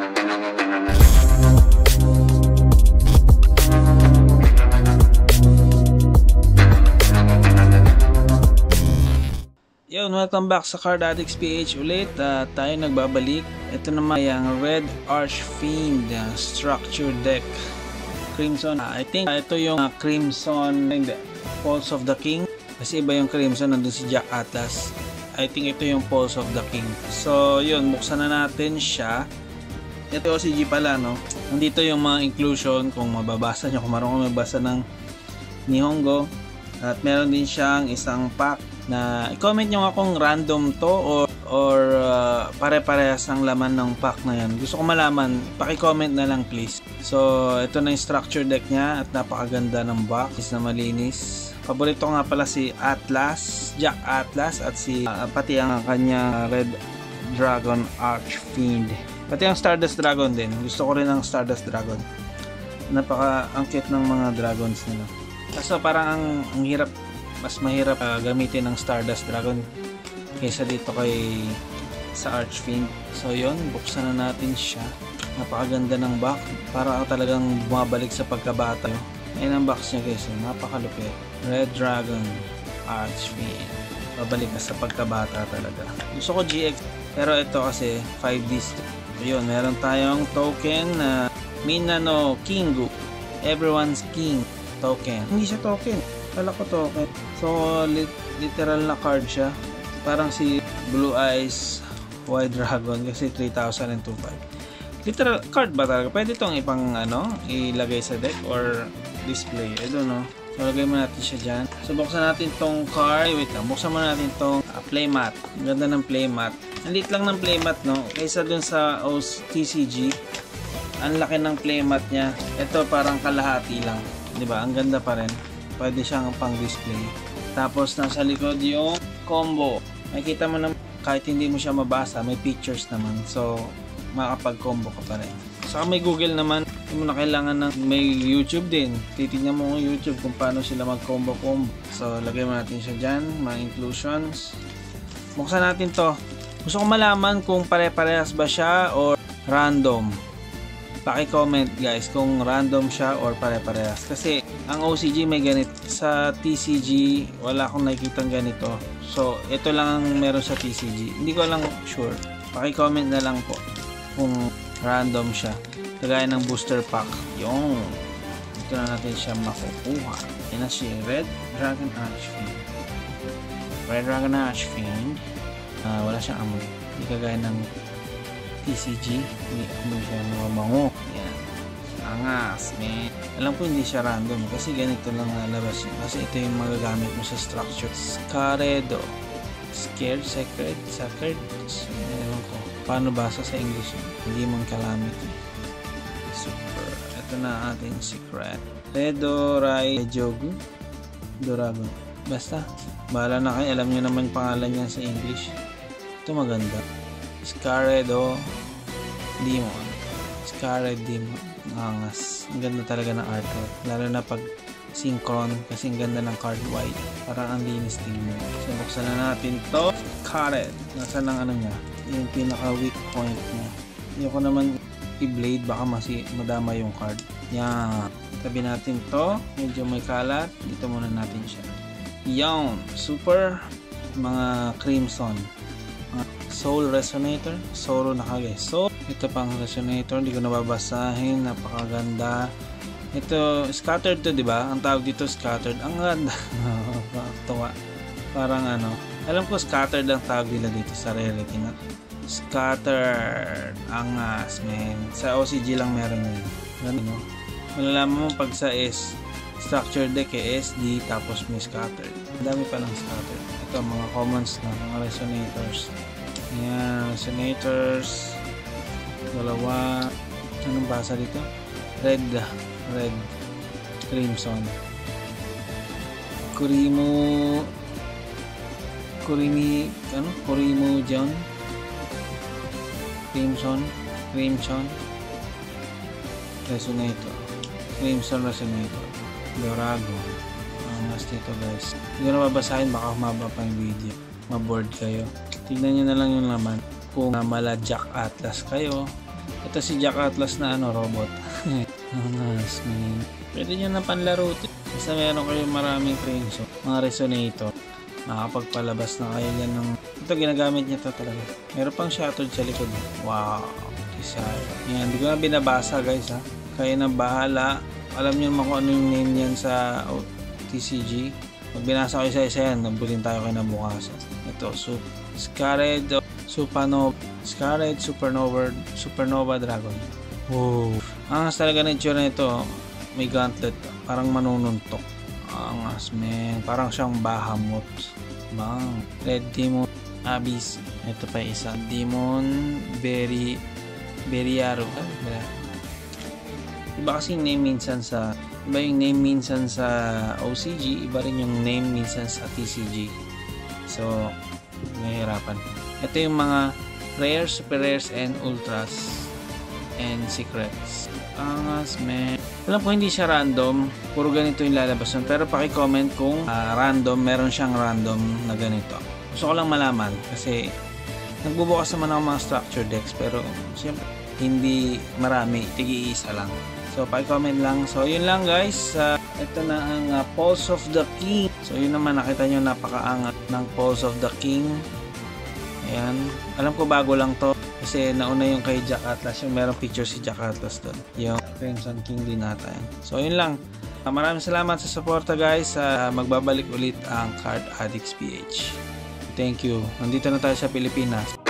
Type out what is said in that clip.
Yun, welcome back sa Card Addicts PH ulit. Tayo nagbabalik. Ito naman yung Red Archfiend Structure Deck Crimson. I think ito yung Crimson Pulse of the King. Kasi iba yung Crimson, nandun si Jack Atlas. I think ito yung Pulse of the King. So yun, buksan na natin siya. Ito OCG pala, no? Nandito yung mga inclusion kung mababasa nyo, kung marunong mabasa ng Nihongo. At meron din siyang isang pack na i-comment nyo nga kung random to or pare-parehas ang laman ng pack na yan. Gusto ko malaman, paki-comment na lang please. So ito na yung structure deck niya at napakaganda ng box na malinis. Paborito nga pala si Atlas, Jack Atlas, at si pati ang kanya Red Dragon Archfiend. Pati ang Stardust Dragon din. Gusto ko rin ang Stardust Dragon. Napaka-angkit ng mga dragons nila. Kaso parang ang hirap, mas mahirap gamitin ng Stardust Dragon kaysa dito sa Archfiend. So yun, buksan na natin siya. Napakaganda ng box, para talagang bumabalik sa pagkabata. Ayun ang box niya guys, napakalupit. Red Dragon Archfiend, babalik ka sa pagkabata talaga. Gusto ko GX, pero ito kasi 5Ds. Yun, meron tayong token na Minano Kingu, Everyone's King token. Hindi siya token, kala ko token. So literal na card siya, parang si Blue Eyes White Dragon kasi 3,025. Literal card ba talaga? Pwede itong ilagay sa deck or display, I don't know. So lagay mo natin siya dyan. So buksan natin tong card. Wait lang, buksan mo natin tong playmat. Ang ganda ng playmat. Ang liit lang ng playmat, no? Kaysa dun sa TCG, ang laki ng playmat niya. Ito parang kalahati lang, diba? Ang ganda pa rin. Pwede siyang pang display. Tapos nasa likod yung combo. Makikita mo naman, kahit hindi mo siya mabasa, may pictures naman. So makapag-combo ka pa rin. Saka may Google naman. Hindi mo na kailangan ng may YouTube din. Titignan mo yung YouTube kung paano sila mag-combo. So lagay mo natin siya dyan, mga inclusions. Buksan natin to. Gusto ko malaman kung pare-parehas ba siya or random. Paki-comment guys kung random siya or pare-parehas. Kasi ang OCG may ganito. Sa TCG, wala akong nakikitang ganito. So, ito lang ang meron sa TCG. Hindi ko lang sure. Paki-comment na lang po kung random siya. Kagaya ng booster pack. Yung ito na natin siya makukuha. Yan na si Red Dragon Archfiend. Red Dragon Archfiend. Wala siyang amoy. Hindi kagaya ng TCG, hindi amoy siya mabango. Yan. Angas, man. Alam ko hindi siya random kasi ganito lang nalabas yun. Kasi ito yung magagamit mo sa structure. Scaredo. Scared, Sacred. Ewan ko. Paano basa sa English yun? Hindi mong calamity. Super. Ito na ating secret. Redorai Jogu. Doragon. Basta. Bahala na kayo. Alam nyo naman pangalan niya sa English. Ito maganda. Scaredo Demon. Scared Demon. Angas. Ang ganda talaga ng artwork. Lalo na pag synchron kasi ang ganda ng card white. Parang ang linis tingnan. So buksan na natin to. Scared. Nasaan ang niya? Yung pinaka weak point niya. Hindi ko naman i-blade. Baka madama yung card. Yan. Tabi natin to. Medyo may kalat. Dito muna natin siya. Yan. Super. Mga Crimson. Soul Resonator. Soro nakagay. So, ito pang Resonator. Hindi ko nababasahin. Napakaganda. Ito, scattered to, diba? Ang tawag dito, scattered. Ang ganda. Tuwa. Parang alam ko scattered ang tawag nila dito sa rarity na. Scattered. Angas, man. Sa OCG lang meron yun. Ganun, malalaman mo pag sa structure deck SD, tapos may scattered. Ang dami pa ng scattered. Ito, mga commons na, mga resonators. Ayan, resonators. Dalawa. Anong basa dito? Red Crimson. Kurimo John. Crimson Resonator. Crimson Resonator. Dorago. Mas dito guys. Hindi ko na babasahin, baka humaba pa yung video. Maboard kayo. Tignan nyo na lang yung laman. Kung mala Jack Atlas kayo, Ito si Jack Atlas na robot. Angas, man. Pwede nyo na panlaro. Basta meron kayo maraming crimson, mga resonator. Makapagpalabas na kayo yan ng... Ito, ginagamit niya to talaga. Meron pang shuttle sa likod. Wow, design. Yan, hindi ko na binabasa guys ha. Kayo na bahala. Alam nyo naman kung ano yung name yan sa TCG. Pag binasa ko isa-isa yan, nabulin tayo kayo na bukas. Ito, Scarred Supernova Dragon. Wow. Angas talaga na itsura nito. May gauntlet. Parang manununtok. Angas, man. Parang siyang Bahamut. Bang. Red Demon Abyss. Ito pa isa. Demon Beriaro. Iba kasing name minsan sa... Iba yung name minsan sa OCG. Iba rin yung name minsan sa TCG. So, nahihirapan. Ito yung mga rares, super rares, and ultras and secrets. Angas, man. Alam ko hindi siya random, puro ganito yung lalabas nun. Pero paki-comment kung random, meron siyang random na ganito. Gusto ko lang malaman kasi nagbubukas naman ako mga structure decks pero siyempre hindi marami, tigi-isa lang. So paki-comment lang. So yun lang guys. Ito na ang Pulse of the King. So yun naman, nakita nyo napakaangat ng Pulse of the King. Ayan. Alam ko bago lang to kasi nauna yung kay Jack Atlas, yung merong picture si Jack Atlas doon. Yung Crimson King din nata yan. So yun lang. Maraming salamat sa suporta guys. Magbabalik ulit ang Card Addicts PH. Thank you. Nandito na tayo sa Pilipinas.